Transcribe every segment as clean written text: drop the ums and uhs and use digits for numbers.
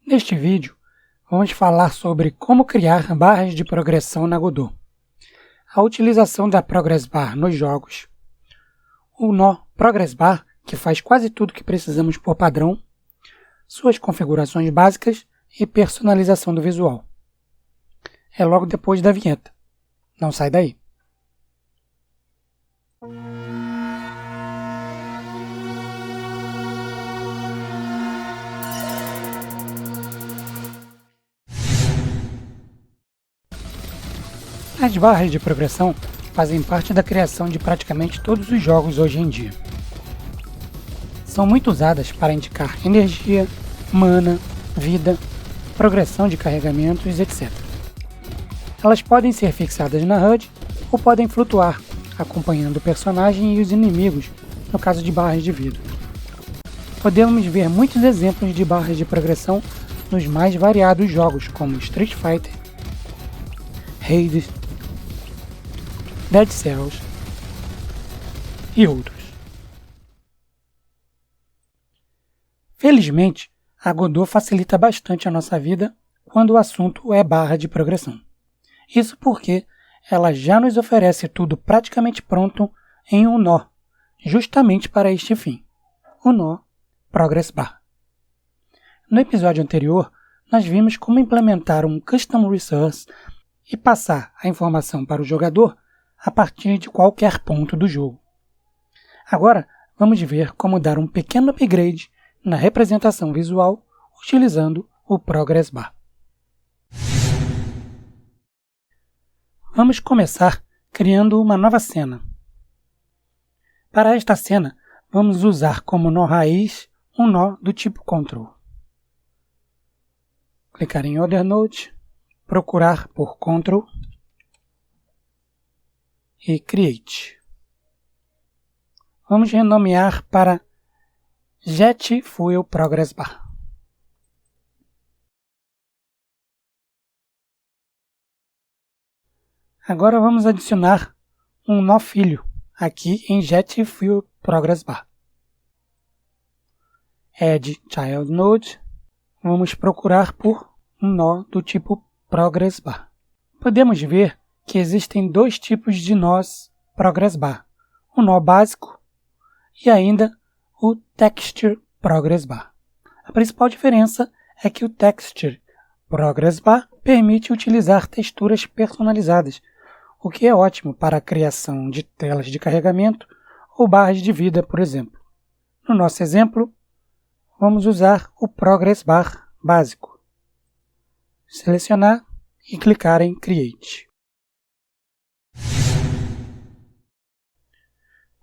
Neste vídeo, vamos falar sobre como criar barras de progressão na Godot, a utilização da Progress Bar nos jogos, o nó Progress Bar, que faz quase tudo que precisamos por padrão, suas configurações básicas e personalização do visual. É logo depois da vinheta. Não sai daí! As barras de progressão fazem parte da criação de praticamente todos os jogos hoje em dia. São muito usadas para indicar energia, mana, vida, progressão de carregamentos, etc. Elas podem ser fixadas na HUD ou podem flutuar, acompanhando o personagem e os inimigos, no caso de barras de vida. Podemos ver muitos exemplos de barras de progressão nos mais variados jogos como Street Fighter, Hades, Dead Cells e outros. Felizmente, a Godot facilita bastante a nossa vida quando o assunto é barra de progressão. Isso porque ela já nos oferece tudo praticamente pronto em um nó, justamente para este fim, o nó Progress Bar. No episódio anterior, nós vimos como implementar um Custom Resource e passar a informação para o jogador a partir de qualquer ponto do jogo. Agora, vamos ver como dar um pequeno upgrade na representação visual utilizando o Progress Bar. Vamos começar criando uma nova cena. Para esta cena, vamos usar como nó raiz um nó do tipo Control. Clicar em Other Node, procurar por Control e Create. Vamos renomear para Jet Fuel Progress Bar. Agora vamos adicionar um nó filho aqui em Jet Fuel Progress Bar. Add Child Node. Vamos procurar por um nó do tipo Progress Bar. Podemos ver que existem dois tipos de nós Progress Bar, o nó básico e ainda o Texture Progress Bar. A principal diferença é que o Texture Progress Bar permite utilizar texturas personalizadas, o que é ótimo para a criação de telas de carregamento ou barras de vida, por exemplo. No nosso exemplo, vamos usar o Progress Bar básico. Selecionar e clicar em Create.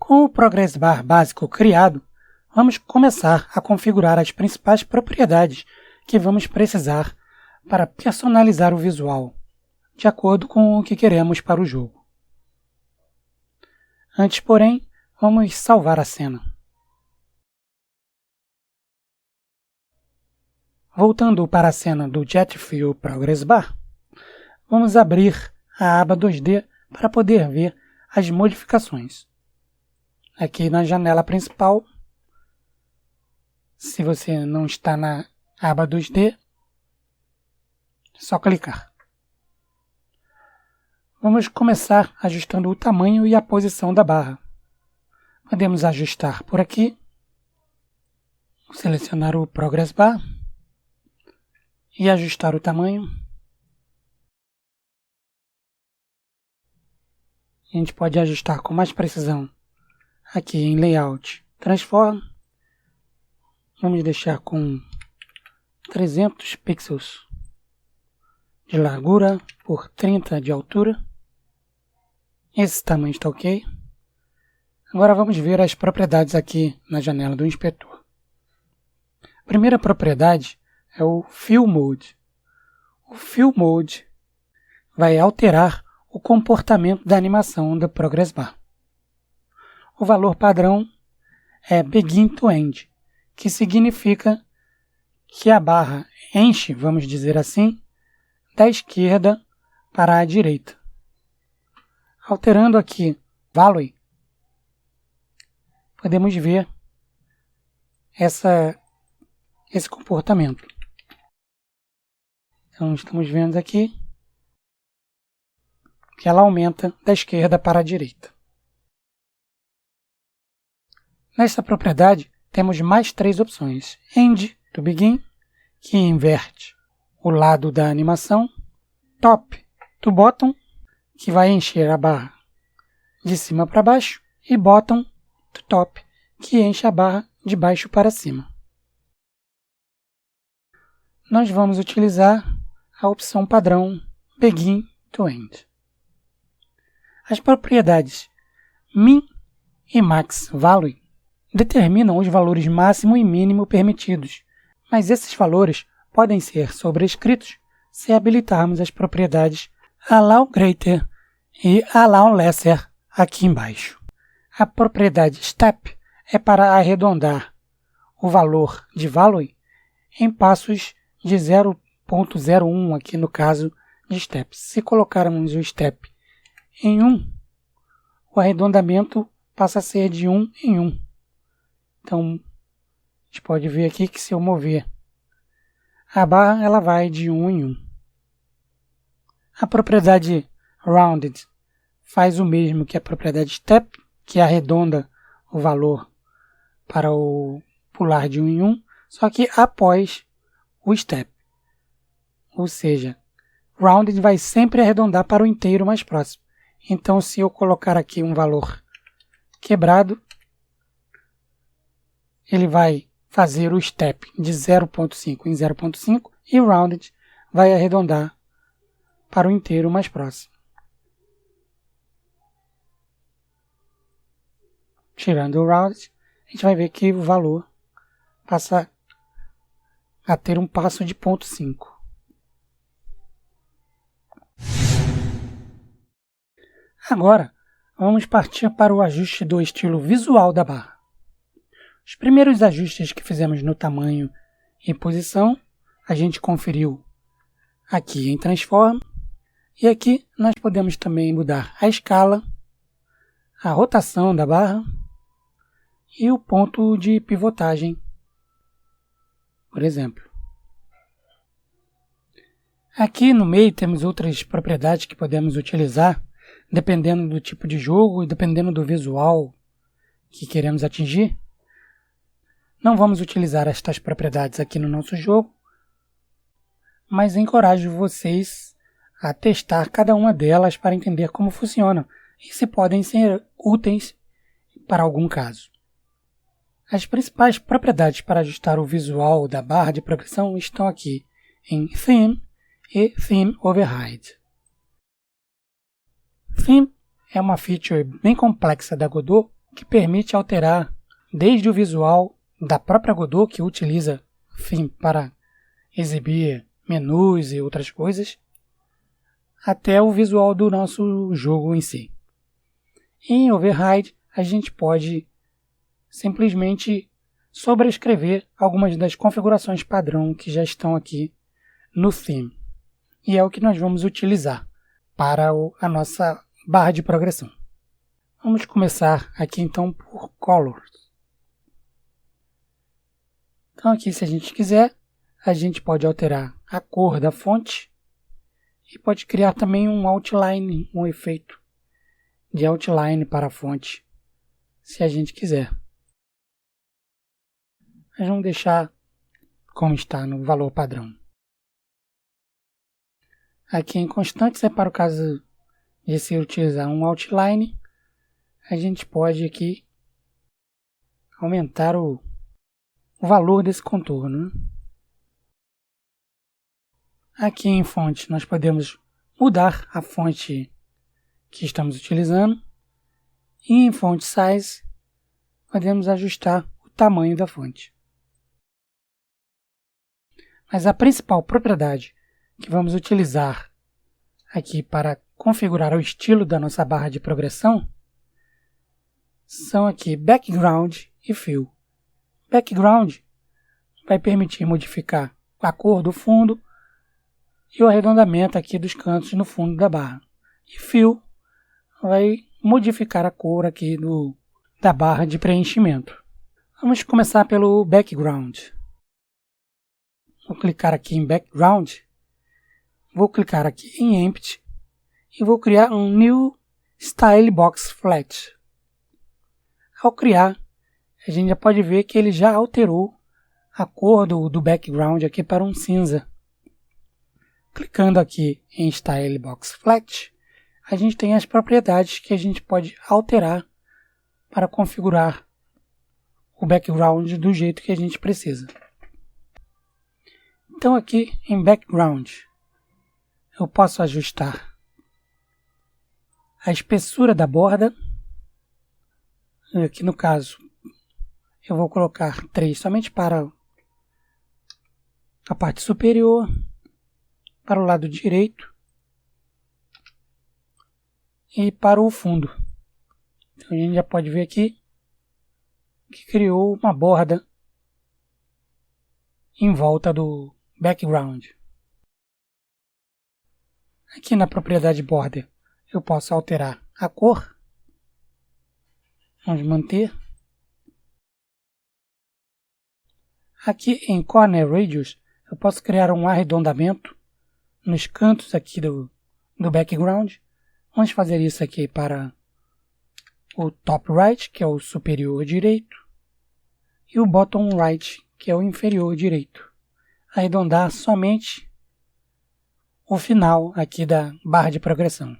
Com o Progress Bar básico criado, vamos começar a configurar as principais propriedades que vamos precisar para personalizar o visual, de acordo com o que queremos para o jogo. Antes, porém, vamos salvar a cena. Voltando para a cena do Jet Fuel Progress Bar, vamos abrir a aba 2D para poder ver as modificações. Aqui na janela principal, se você não está na aba 2D, é só clicar. Vamos começar ajustando o tamanho e a posição da barra. Podemos ajustar por aqui, selecionar o Progress Bar e ajustar o tamanho. A gente pode ajustar com mais precisão aqui em Layout, Transform. Vamos deixar com 300 pixels de largura por 30 de altura. Esse tamanho está ok. Agora vamos ver as propriedades aqui na janela do inspetor. A primeira propriedade é o Fill Mode. O Fill Mode vai alterar o comportamento da animação do Progress Bar. O valor padrão é Begin to End, que significa que a barra enche, vamos dizer assim, da esquerda para a direita. Alterando aqui Value, podemos ver esse comportamento. Então estamos vendo aqui que ela aumenta da esquerda para a direita. Nesta propriedade temos mais 3 opções. End to begin, que inverte o lado da animação. Top to bottom, que vai encher a barra de cima para baixo. E bottom to top, que enche a barra de baixo para cima. Nós vamos utilizar a opção padrão Begin to End. As propriedades Min e Max Value determinam os valores máximo e mínimo permitidos, mas esses valores podem ser sobrescritos se habilitarmos as propriedades Allow Greater e Allow Lesser aqui embaixo. A propriedade Step é para arredondar o valor de Value em passos de 0.01, aqui no caso de Step. Se colocarmos o Step em 1, o arredondamento passa a ser de 1 em 1. Então, a gente pode ver aqui que se eu mover a barra, ela vai de 1 em 1. A propriedade Rounded faz o mesmo que a propriedade Step, que arredonda o valor para o pular de 1 em 1, só que após o Step. Ou seja, Rounded vai sempre arredondar para o inteiro mais próximo. Então, se eu colocar aqui um valor quebrado, ele vai fazer o Step de 0.5 em 0.5 e o Rounded vai arredondar para o inteiro mais próximo. Tirando o Rounded, a gente vai ver que o valor passa a ter um passo de 0.5. Agora, vamos partir para o ajuste do estilo visual da barra. Os primeiros ajustes que fizemos no tamanho e posição, a gente conferiu aqui em Transform. E aqui nós podemos também mudar a escala, a rotação da barra e o ponto de pivotagem, por exemplo. Aqui no meio temos outras propriedades que podemos utilizar, dependendo do tipo de jogo e dependendo do visual que queremos atingir. Não vamos utilizar estas propriedades aqui no nosso jogo, mas encorajo vocês a testar cada uma delas para entender como funcionam e se podem ser úteis para algum caso. As principais propriedades para ajustar o visual da barra de progressão estão aqui em Theme e Theme Override. Theme é uma feature bem complexa da Godot que permite alterar desde o visual da própria Godot, que utiliza Theme para exibir menus e outras coisas, até o visual do nosso jogo em si. Em Override, a gente pode simplesmente sobrescrever algumas das configurações padrão que já estão aqui no Theme. E é o que nós vamos utilizar para a nossa barra de progressão. Vamos começar aqui então por Colors. Então aqui, se a gente quiser, a gente pode alterar a cor da fonte e pode criar também um outline, um efeito de outline para a fonte, se a gente quiser. Mas vamos deixar como está no valor padrão. Aqui em constantes é para o caso de se utilizar um outline, a gente pode aqui aumentar o valor desse contorno. Aqui em fonte nós podemos mudar a fonte que estamos utilizando e em font size podemos ajustar o tamanho da fonte. Mas a principal propriedade que vamos utilizar aqui para configurar o estilo da nossa barra de progressão são aqui Background e Fill. Background vai permitir modificar a cor do fundo e o arredondamento aqui dos cantos no fundo da barra. E Fill vai modificar a cor aqui da barra de preenchimento. Vamos começar pelo Background. Vou clicar aqui em Background vou clicar aqui em Empty e vou criar um New Style Box Flat. Ao criar, a gente já pode ver que ele já alterou a cor do background aqui para um cinza. Clicando aqui em Style Box Flat, a gente tem as propriedades que a gente pode alterar para configurar o background do jeito que a gente precisa. Então aqui em Background, eu posso ajustar a espessura da borda. Aqui no caso, eu vou colocar 3 somente para a parte superior, para o lado direito e para o fundo. Então a gente já pode ver aqui que criou uma borda em volta do background. Aqui na propriedade border eu posso alterar a cor. Vamos manter. Aqui em Corner Radius eu posso criar um arredondamento nos cantos aqui do background. Vamos fazer isso aqui para o top right, que é o superior direito, e o bottom right, que é o inferior direito. Arredondar somente o final aqui da barra de progressão.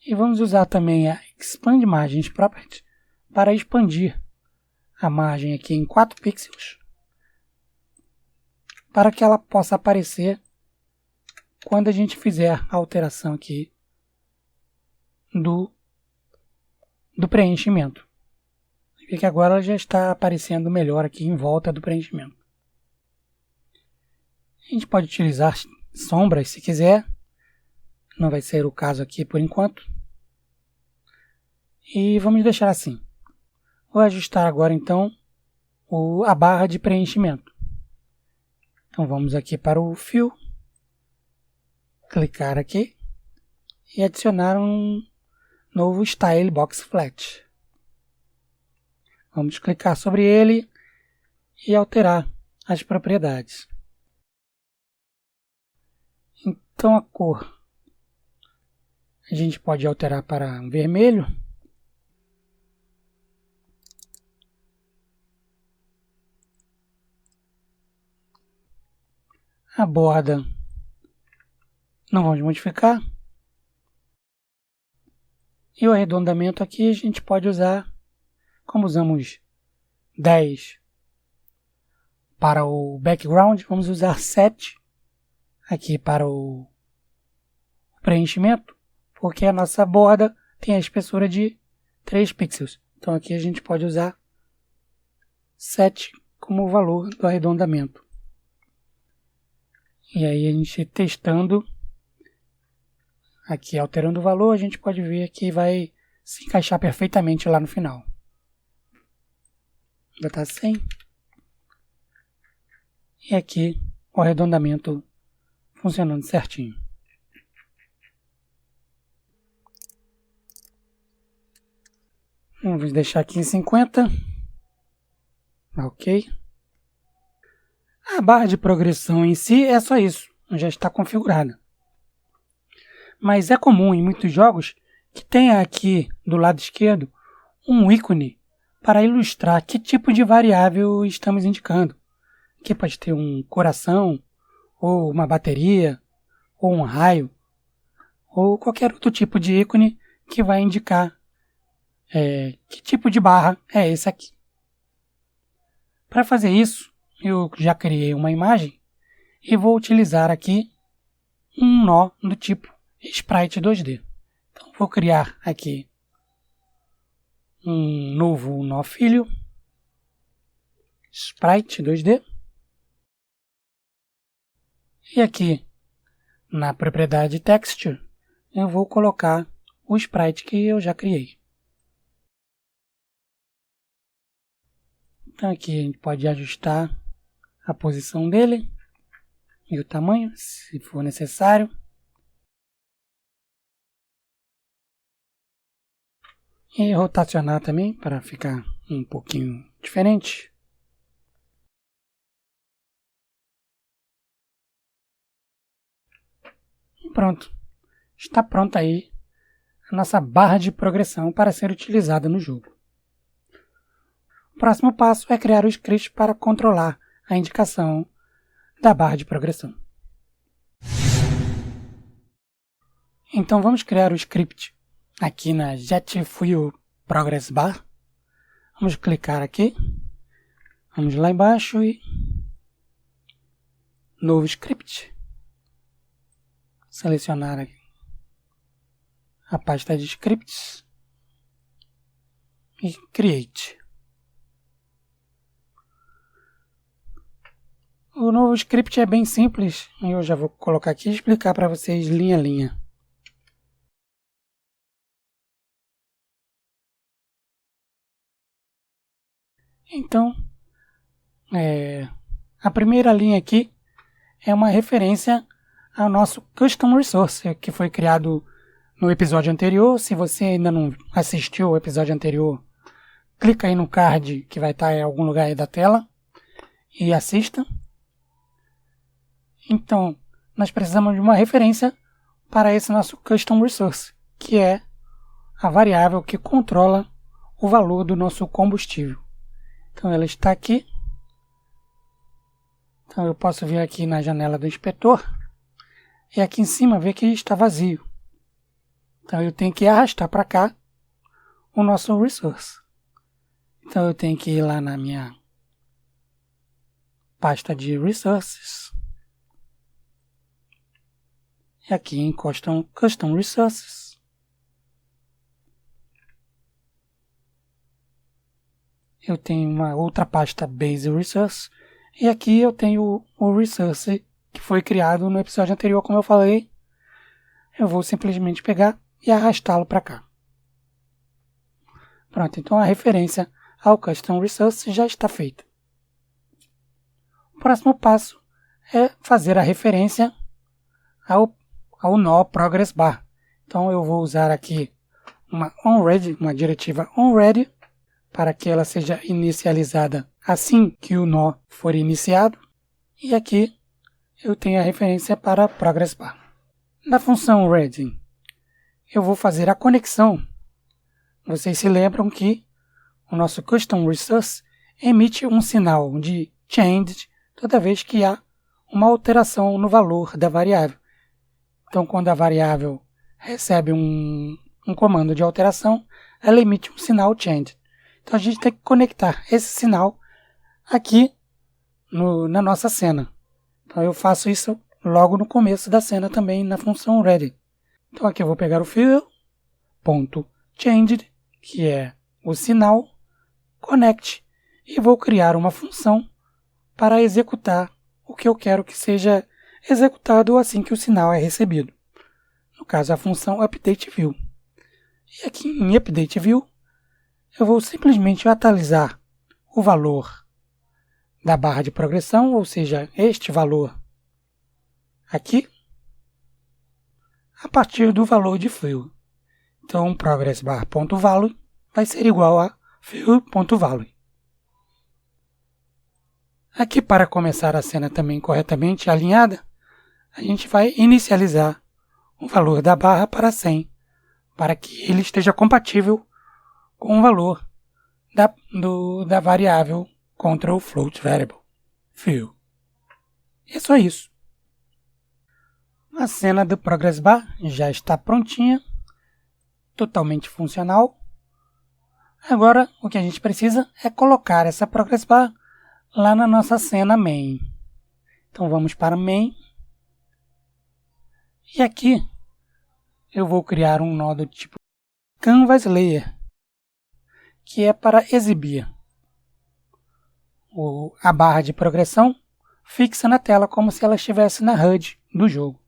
E vamos usar também a Expand Margins Property para expandir a margem aqui em 4 pixels, para que ela possa aparecer quando a gente fizer a alteração aqui do preenchimento. Vê que agora ela já está aparecendo melhor aqui em volta do preenchimento. A gente pode utilizar sombras se quiser, não vai ser o caso aqui por enquanto. E vamos deixar assim. Vou ajustar agora então a barra de preenchimento. Então vamos aqui para o Fill, clicar aqui e adicionar um novo Style Box Flat. Vamos clicar sobre ele e alterar as propriedades. Então a cor a gente pode alterar para vermelho. A borda não vamos modificar. E o arredondamento aqui a gente pode usar, como usamos 10 para o background, vamos usar 7 aqui para o preenchimento, porque a nossa borda tem a espessura de 3 pixels. Então aqui a gente pode usar 7 como o valor do arredondamento. E aí a gente testando, aqui alterando o valor, a gente pode ver que vai se encaixar perfeitamente lá no final. Já está 100. E aqui o arredondamento funcionando certinho. Vamos deixar aqui em 50. Ok. A barra de progressão em si é só isso, já está configurada. Mas é comum em muitos jogos que tenha aqui do lado esquerdo um ícone para ilustrar que tipo de variável estamos indicando. Aqui pode ter um coração, ou uma bateria, ou um raio, ou qualquer outro tipo de ícone que vai indicar que tipo de barra é esse aqui. Para fazer isso, eu já criei uma imagem e vou utilizar aqui um nó do tipo Sprite 2D. Então vou criar aqui um novo nó filho, Sprite 2D. E aqui na propriedade Texture eu vou colocar o Sprite que eu já criei. Então aqui a gente pode ajustar a posição dele e o tamanho, se for necessário. E rotacionar também para ficar um pouquinho diferente. E pronto. Está pronta aí a nossa barra de progressão para ser utilizada no jogo. O próximo passo é criar o script para controlar a indicação da barra de progressão. Então vamos criar o script aqui na JetFuel Progress Bar. Vamos clicar aqui. Vamos lá embaixo e novo script. Selecionar aqui a pasta de scripts e create. O novo script é bem simples e eu já vou colocar aqui e explicar para vocês linha a linha. Então, a primeira linha aqui é uma referência ao nosso Custom Resource, que foi criado no episódio anterior. Se você ainda não assistiu o episódio anterior, clica aí no card que vai estar em algum lugar aí da tela e assista. Então, nós precisamos de uma referência para esse nosso Custom Resource, que é a variável que controla o valor do nosso combustível. Então, ela está aqui. Então, eu posso vir aqui na janela do inspetor e aqui em cima ver que está vazio. Então, eu tenho que arrastar para cá o nosso resource. Então, eu tenho que ir lá na minha pasta de resources. E aqui em Custom Resources. Eu tenho uma outra pasta Base Resource. E aqui eu tenho o resource que foi criado no episódio anterior, como eu falei. Eu vou simplesmente pegar e arrastá-lo para cá. Pronto, então a referência ao Custom Resource já está feita. O próximo passo é fazer a referência ao nó Progress Bar. Então eu vou usar aqui uma diretiva onReady, para que ela seja inicializada assim que o nó for iniciado. E aqui eu tenho a referência para Progress Bar. Na função Ready, eu vou fazer a conexão. Vocês se lembram que o nosso Custom Resource emite um sinal de change toda vez que há uma alteração no valor da variável. Então, quando a variável recebe um comando de alteração, ela emite um sinal change. Então, a gente tem que conectar esse sinal aqui na nossa cena. Então, eu faço isso logo no começo da cena também na função ready. Então, aqui eu vou pegar o fuel.changed, que é o sinal, connect, e vou criar uma função para executar o que eu quero que seja executado assim que o sinal é recebido. No caso, a função updateView. E aqui em updateView, eu vou simplesmente atualizar o valor da barra de progressão, ou seja, este valor aqui, a partir do valor de fuel. Então, progressBar.value vai ser igual a fuel.value. Aqui, para começar a cena também corretamente alinhada, a gente vai inicializar o valor da barra para 100, para que ele esteja compatível com o valor da variável control float variable, fuel. E é só isso. A cena do Progress Bar já está prontinha, totalmente funcional. Agora, o que a gente precisa é colocar essa Progress Bar lá na nossa cena main. Então, vamos para main. E aqui, eu vou criar um nó do tipo Canvas Layer, que é para exibir a barra de progressão fixa na tela, como se ela estivesse na HUD do jogo.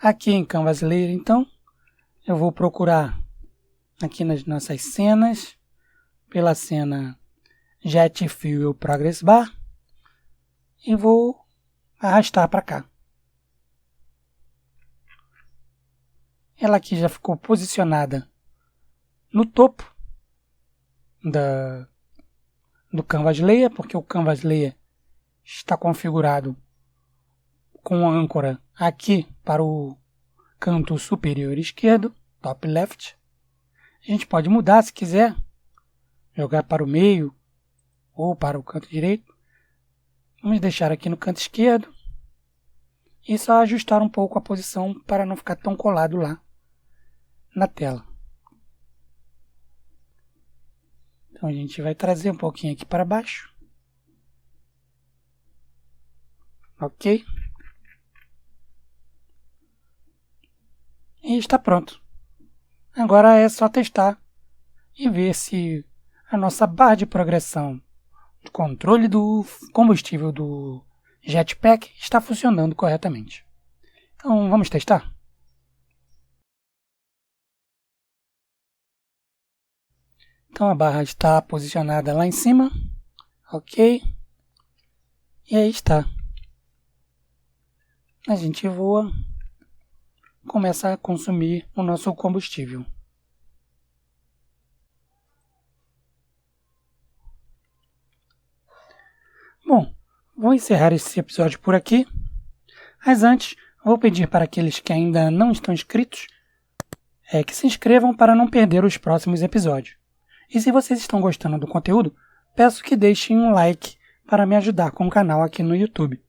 Aqui em Canvas Layer, então, eu vou procurar aqui nas nossas cenas, pela cena JetFuel Progress Bar, e vou arrastar para cá. Ela aqui já ficou posicionada no topo do Canvas Layer, porque o Canvas Layer está configurado com a âncora aqui para o canto superior esquerdo, top left. A gente pode mudar se quiser, jogar para o meio ou para o canto direito. Vamos deixar aqui no canto esquerdo e só ajustar um pouco a posição para não ficar tão colado lá na tela. Então a gente vai trazer um pouquinho aqui para baixo. Ok? E está pronto. Agora é só testar e ver se a nossa barra de progressão do controle do combustível do Jetpack está funcionando corretamente. Então vamos testar? Então a barra está posicionada lá em cima. Ok? E aí está. A gente voa, começa a consumir o nosso combustível. Bom, vou encerrar esse episódio por aqui, mas antes vou pedir para aqueles que ainda não estão inscritos que se inscrevam para não perder os próximos episódios. E se vocês estão gostando do conteúdo, peço que deixem um like para me ajudar com o canal aqui no YouTube.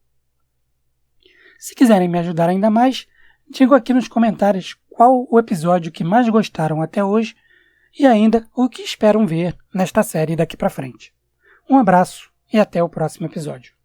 Se quiserem me ajudar ainda mais, digam aqui nos comentários qual o episódio que mais gostaram até hoje e ainda o que esperam ver nesta série daqui para frente. Um abraço e até o próximo episódio.